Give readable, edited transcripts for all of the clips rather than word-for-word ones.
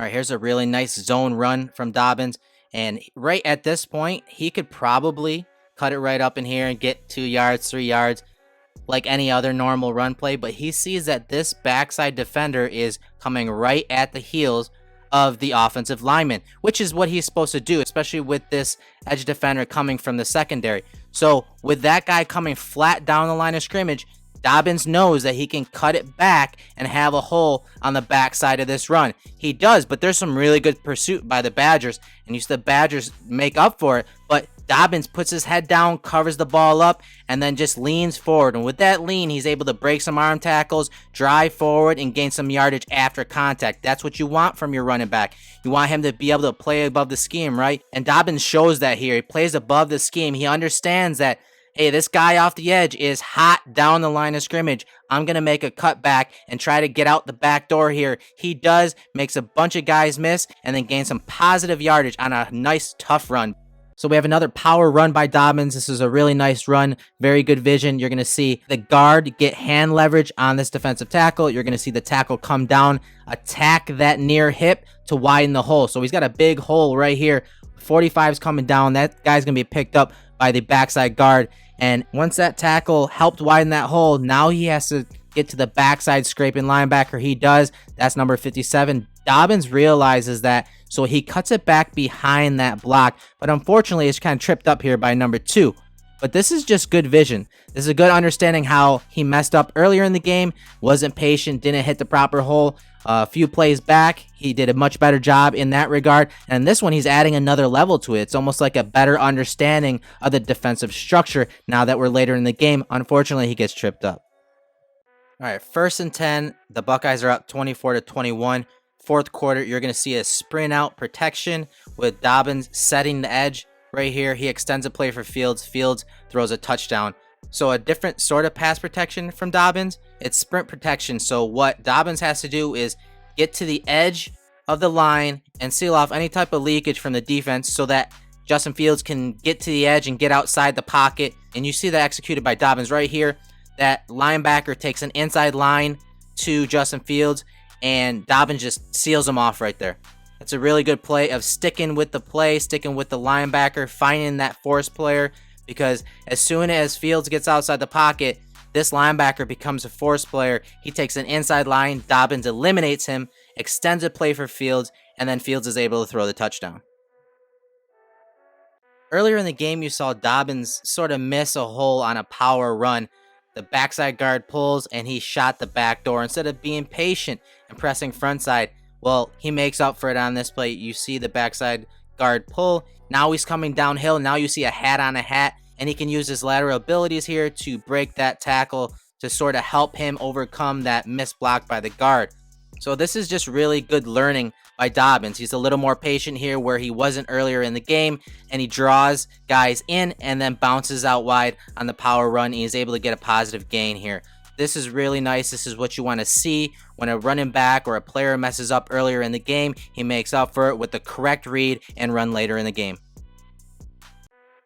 All right, here's a really nice zone run from Dobbins. And right at this point, he could probably cut it right up in here and get 2 yards, 3 yards, like any other normal run play. But he sees that this backside defender is coming right at the heels of the offensive lineman, which is what he's supposed to do, especially with this edge defender coming from the secondary. So with that guy coming flat down the line of scrimmage, Dobbins knows that he can cut it back and have a hole on the backside of this run. He does, but there's some really good pursuit by the Badgers, and you see the Badgers make up for it, but Dobbins puts his head down, covers the ball up, and then just leans forward. And with that lean, he's able to break some arm tackles, drive forward, and gain some yardage after contact. That's what you want from your running back. You want him to be able to play above the scheme, right? And Dobbins shows that here. He plays above the scheme. He understands that, hey, this guy off the edge is hot down the line of scrimmage. I'm going to make a cutback and try to get out the back door here. He does, makes a bunch of guys miss, and then gains some positive yardage on a nice, tough run. So we have another power run by Dobbins. This is a really nice run. Very good vision. You're going to see the guard get hand leverage on this defensive tackle. You're going to see the tackle come down, attack that near hip to widen the hole. So he's got a big hole right here. 45's coming down. That guy's going to be picked up by the backside guard. And once that tackle helped widen that hole, now he has to get to the backside scraping linebacker. He does. That's number 57. Dobbins realizes that, so he cuts it back behind that block, but unfortunately it's kind of tripped up here by number 2. But this is just good vision. This is a good understanding how he messed up earlier in the game, wasn't patient, didn't hit the proper hole. A few plays back, he did a much better job in that regard. And this one, he's adding another level to it. It's almost like a better understanding of the defensive structure now that we're later in the game. Unfortunately, he gets tripped up. All right, 1st and 10. The Buckeyes are up 24-21. Fourth quarter, you're going to see a sprint out protection with Dobbins setting the edge right here. He extends a play for Fields. Fields throws a touchdown. So a different sort of pass protection from Dobbins. It's sprint protection. So what Dobbins has to do is get to the edge of the line and seal off any type of leakage from the defense so that Justin Fields can get to the edge and get outside the pocket. And you see that executed by Dobbins right here. That linebacker takes an inside line to Justin Fields, and Dobbins just seals him off right there. That's a really good play of sticking with the play, sticking with the linebacker, finding that force player, because as soon as Fields gets outside the pocket, this linebacker becomes a force player. He takes an inside line, Dobbins eliminates him, extends a play for Fields, and then Fields is able to throw the touchdown. Earlier in the game, you saw Dobbins sort of miss a hole on a power run. The backside guard pulls, and he shot the back door. Instead of being patient and pressing front side, well, he makes up for it on this play. You see the backside guard pull. Now he's coming downhill. Now you see a hat on a hat, and he can use his lateral abilities here to break that tackle to sort of help him overcome that missed block by the guard. So this is just really good learning by Dobbins. He's a little more patient here where he wasn't earlier in the game, and he draws guys in and then bounces out wide on the power run. And he's able to get a positive gain here. This is really nice. This is what you want to see when a running back or a player messes up earlier in the game. He makes up for it with the correct read and run later in the game.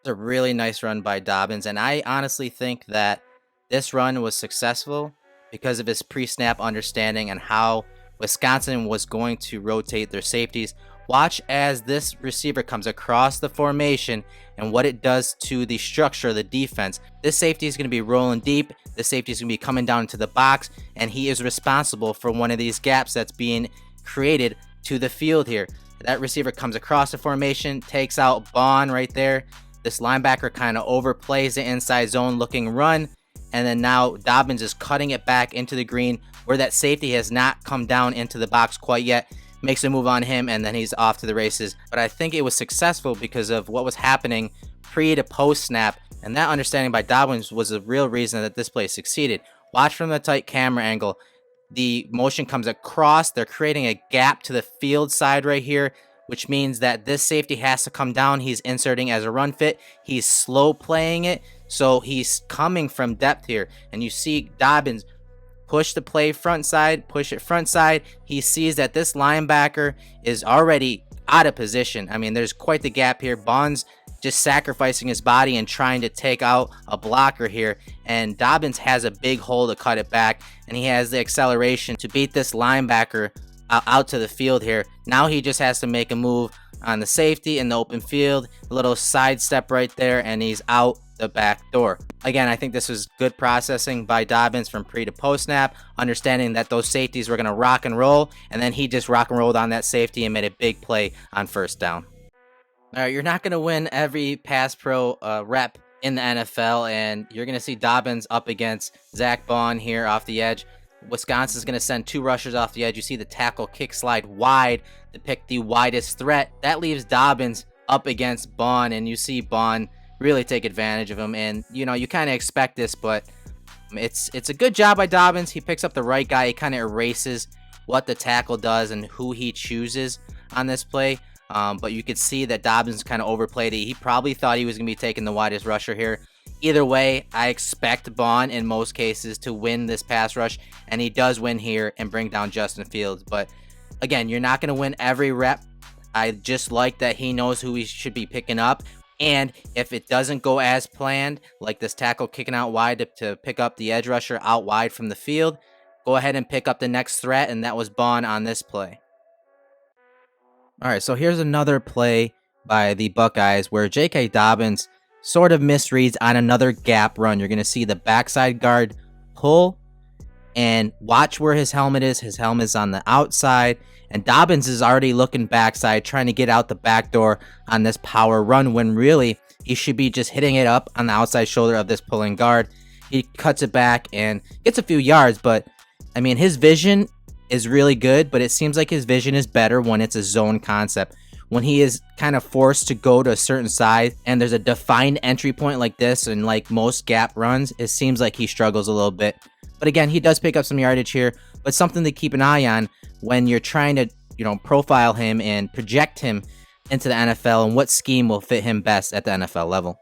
It's a really nice run by Dobbins, and I honestly think that this run was successful because of his pre-snap understanding and how Wisconsin was going to rotate their safeties. Watch as this receiver comes across the formation and what it does to the structure of the defense. This safety is going to be rolling deep. This safety is going to be coming down into the box, and he is responsible for one of these gaps that's being created to the field here. That receiver comes across the formation, takes out Bond right there. This linebacker kind of overplays the inside zone looking run, and then now Dobbins is cutting it back into the green where that safety has not come down into the box quite yet. Makes a move on him, and then he's off to the races. But I think it was successful because of what was happening pre to post snap, and that understanding by Dobbins was the real reason that this play succeeded. Watch from the tight camera angle. The motion comes across. They're creating a gap to the field side right here, which means that this safety has to come down. He's inserting as a run fit. He's slow playing it, so he's coming from depth here. And you see Dobbins push the play front side, push it front side. He sees that this linebacker is already out of position. I mean, there's quite the gap here. Bond's just sacrificing his body and trying to take out a blocker here. And Dobbins has a big hole to cut it back, and he has the acceleration to beat this linebacker out to the field here. Now he just has to make a move on the safety in the open field, a little sidestep right there, and he's out the back door. Again, I think this was good processing by Dobbins from pre to post snap, understanding that those safeties were going to rock and roll, and then he just rock and rolled on that safety and made a big play on first down. All right, you're not going to win every pass pro rep in the NFL, and you're going to see Dobbins up against Zach Bond here off the edge. Wisconsin's going to send 2 rushers off the edge. You see the tackle kick slide wide to pick the widest threat. That leaves Dobbins up against Bond, and you see Bond really take advantage of him. And, you kind of expect this, but it's a good job by Dobbins. He picks up the right guy. He kind of erases what the tackle does and who he chooses on this play. But you could see that Dobbins kind of overplayed it. He probably thought he was going to be taking the widest rusher here. Either way, I expect Bond in most cases to win this pass rush, and he does win here and bring down Justin Fields. But again, you're not going to win every rep. I just like that he knows who he should be picking up. And if it doesn't go as planned, like this tackle kicking out wide to pick up the edge rusher out wide from the field, go ahead and pick up the next threat, and that was Bond on this play. All right, so here's another play by the Buckeyes where J.K. Dobbins sort of misreads on another gap run. You're going to see the backside guard pull, and watch where his helmet is. His helmet's on the outside, and Dobbins is already looking backside, trying to get out the back door on this power run, when really he should be just hitting it up on the outside shoulder of this pulling guard. He cuts it back and gets a few yards, but I mean, his vision is really good, but it seems like his vision is better when it's a zone concept. When he is kind of forced to go to a certain side and there's a defined entry point like this, and like most gap runs, it seems like he struggles a little bit. But again, he does pick up some yardage here, but something to keep an eye on when you're trying to, profile him and project him into the NFL and what scheme will fit him best at the NFL level.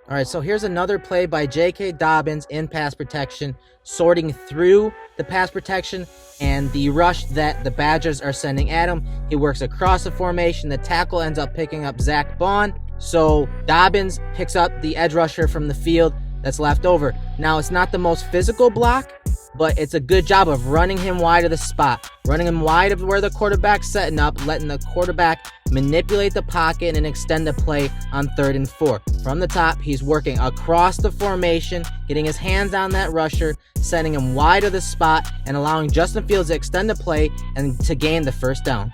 All right, so here's another play by J.K. Dobbins in pass protection, sorting through the pass protection and the rush that the Badgers are sending at him. He works across the formation. The tackle ends up picking up Zach Bond. So Dobbins picks up the edge rusher from the field that's left over. Now, it's not the most physical block, but it's a good job of running him wide of the spot, running him wide of where the quarterback's setting up, letting the quarterback manipulate the pocket and extend the play on 3rd and 4. From the top, he's working across the formation, getting his hands on that rusher, sending him wide of the spot, and allowing Justin Fields to extend the play and to gain the first down.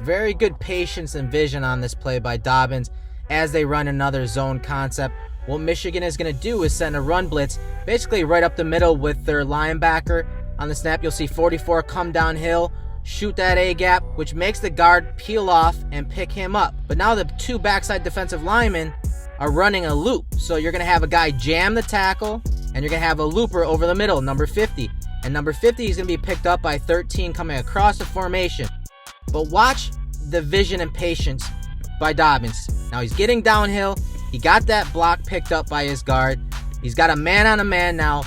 Very good patience and vision on this play by Dobbins as they run another zone concept. What Michigan is going to do is send a run blitz basically right up the middle with their linebacker. On the snap, you'll see 44 come downhill, shoot that A-gap, which makes the guard peel off and pick him up. But now the 2 backside defensive linemen are running a loop. So you're going to have a guy jam the tackle, and you're going to have a looper over the middle, number 50. And number 50 is going to be picked up by 13 coming across the formation. But watch the vision and patience by Dobbins. Now he's getting downhill. He got that block picked up by his guard. He's got a man on a man now.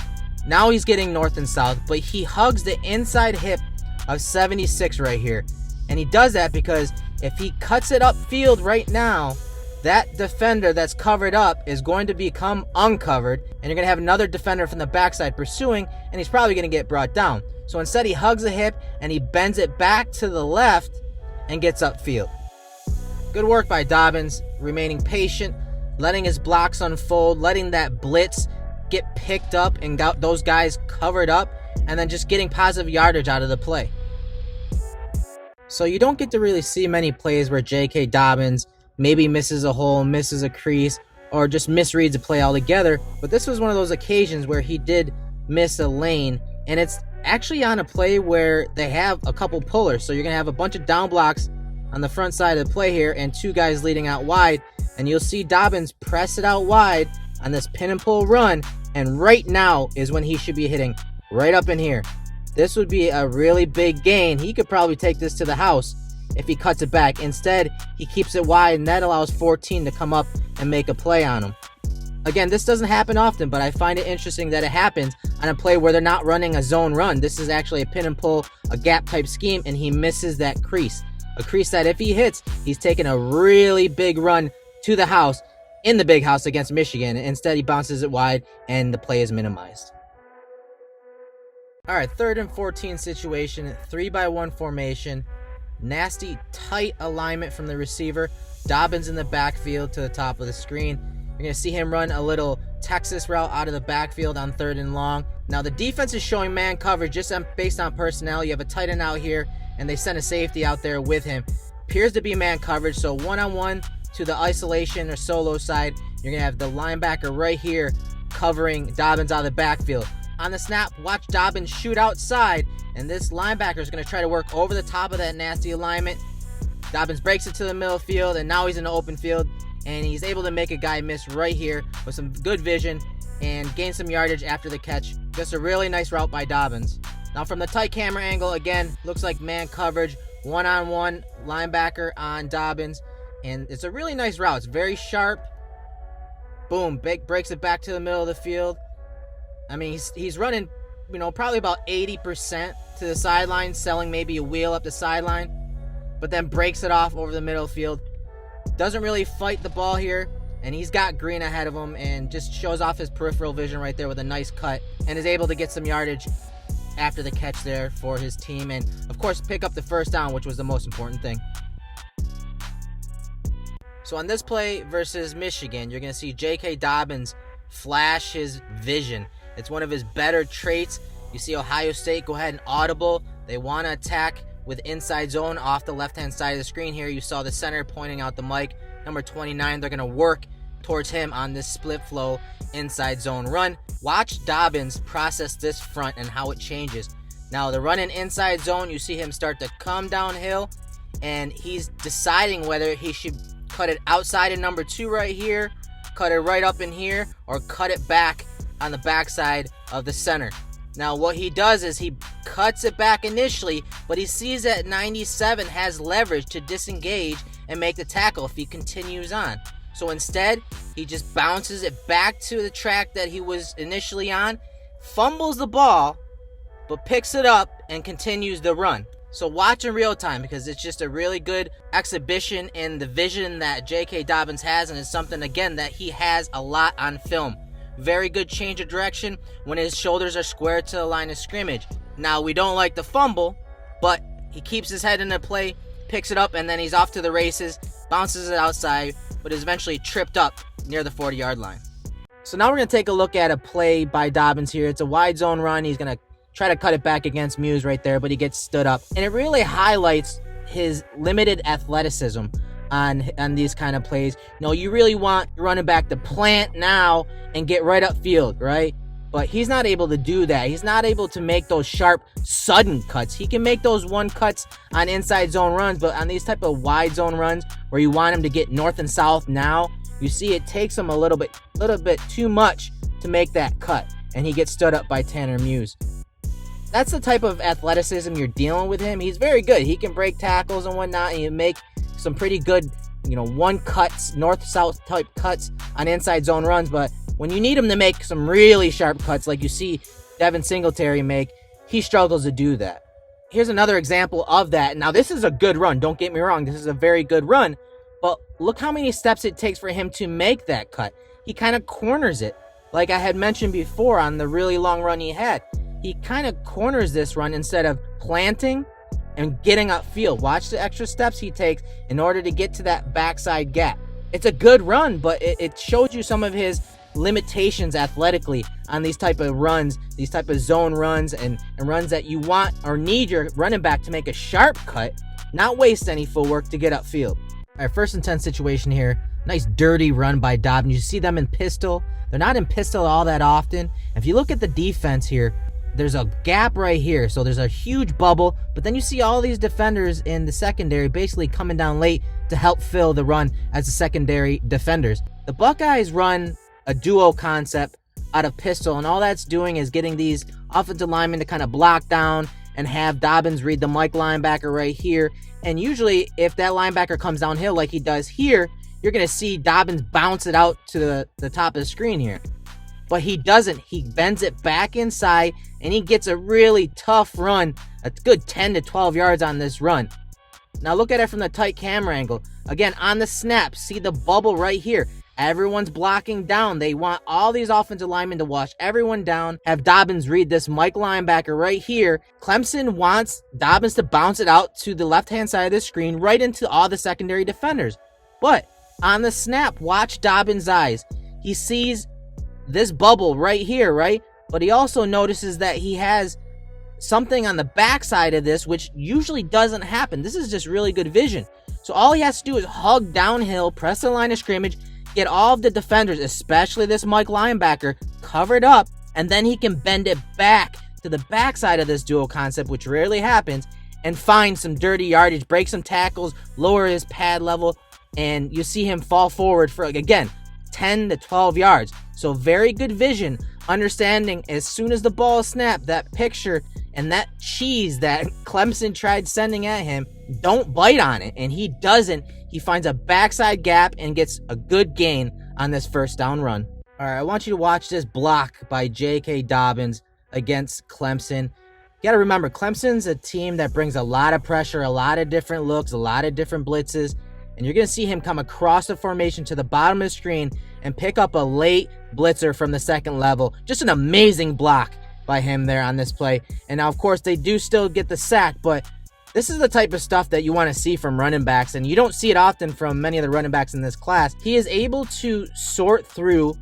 Now he's getting north and south, but he hugs the inside hip of 76 right here. And he does that because if he cuts it upfield right now, that defender that's covered up is going to become uncovered, and you're going to have another defender from the backside pursuing, and he's probably going to get brought down. So instead, he hugs the hip, and he bends it back to the left and gets upfield. Good work by Dobbins, remaining patient, letting his blocks unfold, letting that blitz get picked up and got those guys covered up, and then just getting positive yardage out of the play. So you don't get to really see many plays where J.K. Dobbins maybe misses a hole, misses a crease, or just misreads a play altogether, but this was one of those occasions where he did miss a lane, and it's actually on a play where they have a couple pullers, so you're going to have a bunch of down blocks on the front side of the play here and 2 guys leading out wide, and you'll see Dobbins press it out wide on this pin and pull run, and right now is when he should be hitting right up in here. This would be a really big gain. He could probably take this to the house if he cuts it back. Instead, he keeps it wide, and that allows 14 to come up and make a play on him. Again, this doesn't happen often, but I find it interesting that it happens on a play where they're not running a zone run. This is actually a pin and pull, a gap type scheme, and he misses that crease. A crease that if he hits, he's taking a really big run to the house in the big house against Michigan. Instead, he bounces it wide, and the play is minimized. All right, 3rd and 14 situation, 3-by-1 formation. Nasty, tight alignment from the receiver. Dobbins in the backfield to the top of the screen. You're going to see him run a little Texas route out of the backfield on 3rd and long. Now, the defense is showing man coverage just based on personnel. You have a tight end out here, and they send a safety out there with him. Appears to be man coverage, so one-on-one to the isolation or solo side. You're going to have the linebacker right here covering Dobbins out of the backfield. On the snap, watch Dobbins shoot outside, and this linebacker is going to try to work over the top of that nasty alignment. Dobbins breaks it to the middle field, and now he's in the open field, and he's able to make a guy miss right here with some good vision and gain some yardage after the catch. Just a really nice route by Dobbins. Now from the tight camera angle, again, looks like man coverage, one-on-one linebacker on Dobbins, and it's a really nice route. It's very sharp. Boom, breaks it back to the middle of the field. I mean, he's running, probably about 80% to the sideline, selling maybe a wheel up the sideline, but then breaks it off over the middle field. Doesn't really fight the ball here, and he's got Green ahead of him and just shows off his peripheral vision right there with a nice cut and is able to get some yardage after the catch there for his team and, of course, pick up the first down, which was the most important thing. So on this play versus Michigan, you're going to see J.K. Dobbins flash his vision. It's one of his better traits. You see Ohio State go ahead and audible. They want to attack with inside zone off the left-hand side of the screen here. You saw the center pointing out the mic. Number 29, they're going to work towards him on this split flow inside zone run. Watch Dobbins process this front and how it changes. Now, the run in inside zone, you see him start to come downhill, and he's deciding whether he should cut it outside of number 2 right here, cut it right up in here, or cut it back on the backside of the center. Now, what he does is he cuts it back initially, but he sees that 97 has leverage to disengage and make the tackle if he continues on. So instead, he just bounces it back to the track that he was initially on, fumbles the ball, but picks it up and continues the run. So watch in real time because it's just a really good exhibition in the vision that J.K. Dobbins has, and it's something, again, that he has a lot on film. Very good change of direction when his shoulders are square to the line of scrimmage. Now, we don't like the fumble, but he keeps his head in the play, picks it up, and then he's off to the races, bounces it outside, but is eventually tripped up near the 40-yard line. So now we're going to take a look at a play by Dobbins here. It's a wide zone run. He's going to try to cut it back against Muse right there, but he gets stood up. And it really highlights his limited athleticism on these kind of plays. You really want your running back to plant now and get right upfield, right? But he's not able to do that. He's not able to make those sharp, sudden cuts. He can make those one cuts on inside zone runs, but on these type of wide zone runs where you want him to get north and south now, you see it takes him a little bit too much to make that cut, and he gets stood up by Tanner Muse. That's the type of athleticism you're dealing with him. He's very good. He can break tackles and whatnot, and he can make some pretty good, one cuts, north-south type cuts on inside zone runs, but when you need him to make some really sharp cuts like you see Devin Singletary make, he struggles to do that. Here's another example of that. Now, this is a good run. Don't get me wrong. This is a very good run, but look how many steps it takes for him to make that cut. He kind of corners it. Like I had mentioned before on the really long run he had, he kind of corners this run instead of planting and getting upfield. Watch the extra steps he takes in order to get to that backside gap. It's a good run, but it shows you some of his limitations athletically on these type of runs, these type of zone runs and runs that you want or need your running back to make a sharp cut, not waste any footwork to get upfield. All right, 1st and 10 situation here. Nice dirty run by Dobbins. You see them in pistol. They're not in pistol all that often. If you look at the defense here, there's a gap right here, so there's a huge bubble, but then you see all these defenders in the secondary basically coming down late to help fill the run as the secondary defenders. The Buckeyes run a duo concept out of pistol, and all that's doing is getting these offensive linemen to kind of block down and have Dobbins read the Mike linebacker right here. And usually if that linebacker comes downhill like he does here, you're going to see Dobbins bounce it out to the top of the screen here. But he doesn't. He bends it back inside, and he gets a really tough run, a good 10 to 12 yards on this run. Now look at it from the tight camera angle. Again, on the snap, see the bubble right here. Everyone's blocking down. They want all these offensive linemen to wash everyone down, have Dobbins read this Mike linebacker right here. Clemson wants Dobbins to bounce it out to the left-hand side of the screen right into all the secondary defenders. But on the snap, watch Dobbins' eyes. He sees this bubble right here, right? But he also notices that he has something on the backside of this, which usually doesn't happen. This is just really good vision. So all he has to do is hug downhill, press the line of scrimmage, get all of the defenders, especially this Mike linebacker, covered up, and then he can bend it back to the backside of this dual concept, which rarely happens, and find some dirty yardage, break some tackles, lower his pad level, and you see him fall forward for, again, 10 to 12 yards. So very good vision, understanding as soon as the ball is snapped, that picture and that cheese that Clemson tried sending at him, don't bite on it. And he doesn't. He finds a backside gap and gets a good gain on this first down run. All right, I want you to watch this block by J.K. Dobbins against Clemson. You got to remember, Clemson's a team that brings a lot of pressure, a lot of different looks, a lot of different blitzes. And you're going to see him come across the formation to the bottom of the screen and pick up a late blitzer from the second level. Just an amazing block by him there on this play. And now, of course, they do still get the sack, but this is the type of stuff that you want to see from running backs, and you don't see it often from many of the running backs in this class. He is able to sort through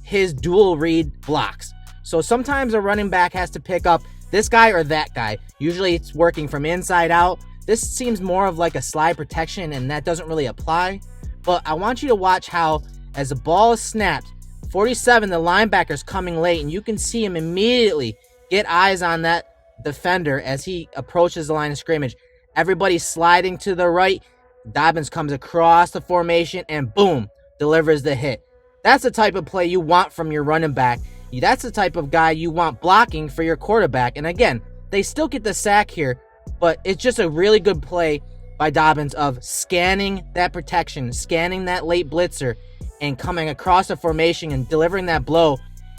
his dual read blocks. So sometimes a running back has to pick up this guy or that guy. Usually it's working from inside out. This seems more of like a slide protection, and that doesn't really apply. But I want you to watch how, as the ball is snapped, 47, the linebacker's coming late, and you can see him immediately get eyes on that defender as he approaches the line of scrimmage. Everybody's sliding to the right. Dobbins comes across the formation and boom, delivers the hit. That's the type of play you want from your running back. That's the type of guy you want blocking for your quarterback. And again, they still get the sack here, but it's just a really good play by Dobbins of scanning that protection, scanning that late blitzer, and coming across the formation and delivering that blow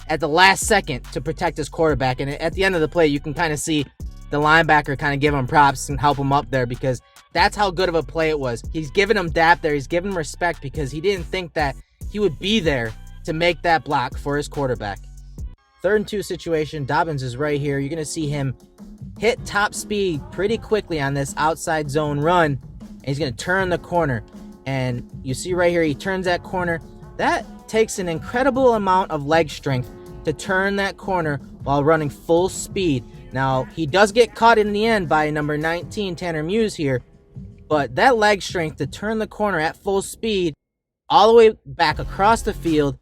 at the last second to protect his quarterback. And at the end of the play, you can kind of see the linebacker kind of give him props and help him up there, because that's how good of a play it was. He's giving him dap there. He's giving him respect because he didn't think that he would be there to make that block for his quarterback. 3rd and 2 situation. Dobbins is right here. You're going to see him hit top speed pretty quickly on this outside zone run. And he's going to turn the corner. And you see right here, he turns that corner. That takes an incredible amount of leg strength to turn that corner while running full speed. Now, he does get caught in the end by number 19, Tanner Muse here, but that leg strength to turn the corner at full speed all the way back across the field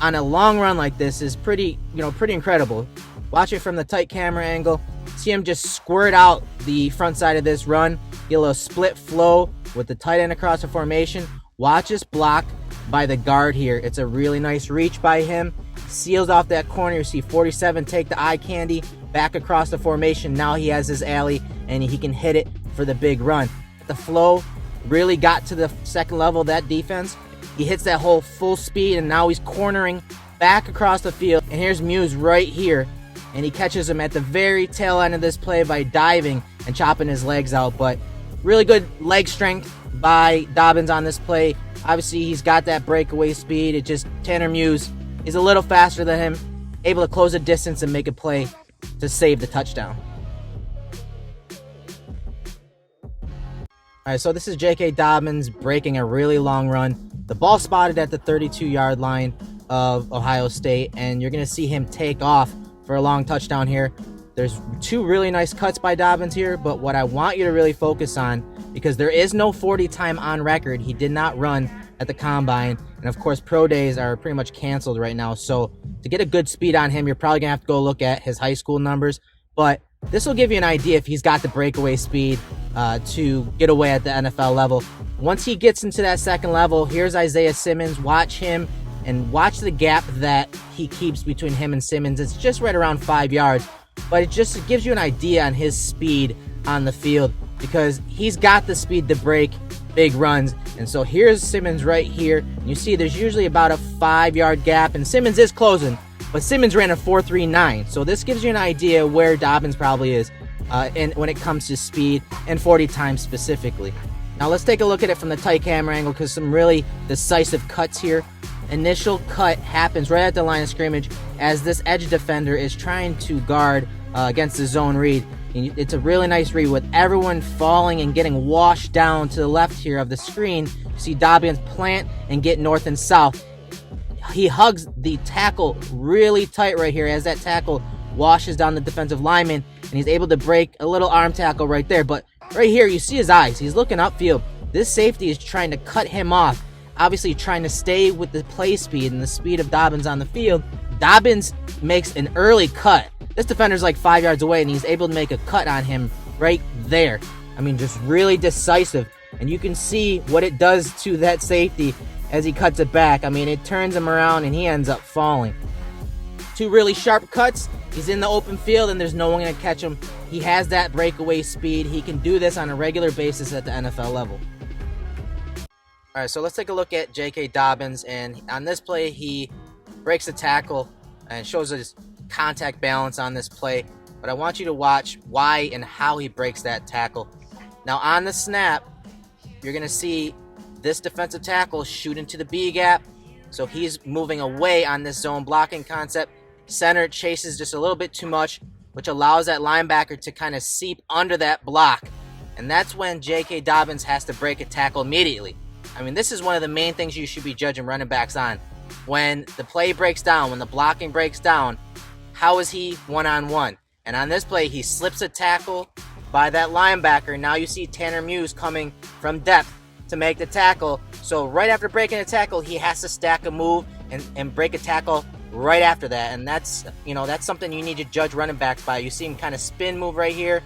on a long run like this is pretty incredible. Watch it from the tight camera angle. See him just squirt out the front side of this run, get a little split flow with the tight end across the formation. Watch this block by the guard here. It's a really nice reach by him. Seals off that corner. You see 47 take the eye candy back across the formation. Now he has his alley and he can hit it for the big run. The flow really got to the second level of that defense. He hits that hole full speed, and now he's cornering back across the field. And here's Muse right here, and he catches him at the very tail end of this play by diving and chopping his legs out. But really good leg strength by Dobbins on this play. Obviously, he's got that breakaway speed. It just, Tanner Muse is a little faster than him, able to close the distance and make a play to save the touchdown. All right, so this is J.K. Dobbins breaking a really long run. The ball spotted at the 32-yard line of Ohio State, and you're going to see him take off for a long touchdown here. There's 2 really nice cuts by Dobbins here, but what I want you to really focus on, because there is no 40 time on record, he did not run at the combine, and of course pro days are pretty much canceled right now, so to get a good speed on him, you're probably going to have to go look at his high school numbers, but this will give you an idea if he's got the breakaway speed to get away at the NFL level. Once he gets into that second level, here's Isaiah Simmons. Watch him and watch the gap that he keeps between him and Simmons. It's just right around 5 yards, but it gives you an idea on his speed on the field, because he's got the speed to break big runs. And so here's Simmons right here. You see there's usually about a 5-yard gap, and Simmons is closing, but Simmons ran a 4.39. So this gives you an idea where Dobbins probably is and when it comes to speed and 40 times specifically. Now let's take a look at it from the tight camera angle, because some really decisive cuts here. Initial cut happens right at the line of scrimmage as this edge defender is trying to guard against the zone read. It's a really nice read with everyone falling and getting washed down to the left here of the screen. You see Dobbins plant and get north and south. He hugs the tackle really tight right here as that tackle washes down the defensive lineman, and he's able to break a little arm tackle right there. But right here, you see his eyes. He's looking upfield. This safety is trying to cut him off, obviously trying to stay with the play speed and the speed of Dobbins on the field. Dobbins makes an early cut. This defender's like 5 yards away, and he's able to make a cut on him right there. I mean, just really decisive. And you can see what it does to that safety as he cuts it back. I mean, it turns him around, and he ends up falling. Two really sharp cuts. He's in the open field, and there's no one going to catch him. He has that breakaway speed. He can do this on a regular basis at the NFL level. All right, so let's take a look at J.K. Dobbins. And on this play, he breaks the tackle and shows his contact balance on this play. But I want you to watch why and how he breaks that tackle. Now, on the snap, you're going to see this defensive tackle shoot into the B gap. So he's moving away on this zone blocking concept. Center chases just a little bit too much, which allows that linebacker to kind of seep under that block. And that's when J.K. Dobbins has to break a tackle immediately. I mean, this is one of the main things you should be judging running backs on. When the play breaks down, when the blocking breaks down, how is he one-on-one? And on this play, he slips a tackle by that linebacker. Now you see Tanner Muse coming from depth to make the tackle. So right after breaking a tackle, he has to stack a move and break a tackle right after that. And that's something you need to judge running backs by. You see him kind of spin move right here,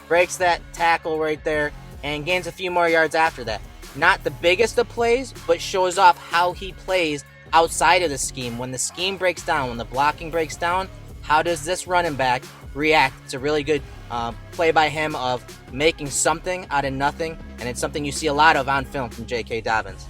breaks that tackle right there, and gains a few more yards after that. Not the biggest of plays, but shows off how he plays outside of the scheme. When the scheme breaks down, when the blocking breaks down, how does this running back react? It's a really good play by him of making something out of nothing, and it's something you see a lot of on film from J.K. Dobbins.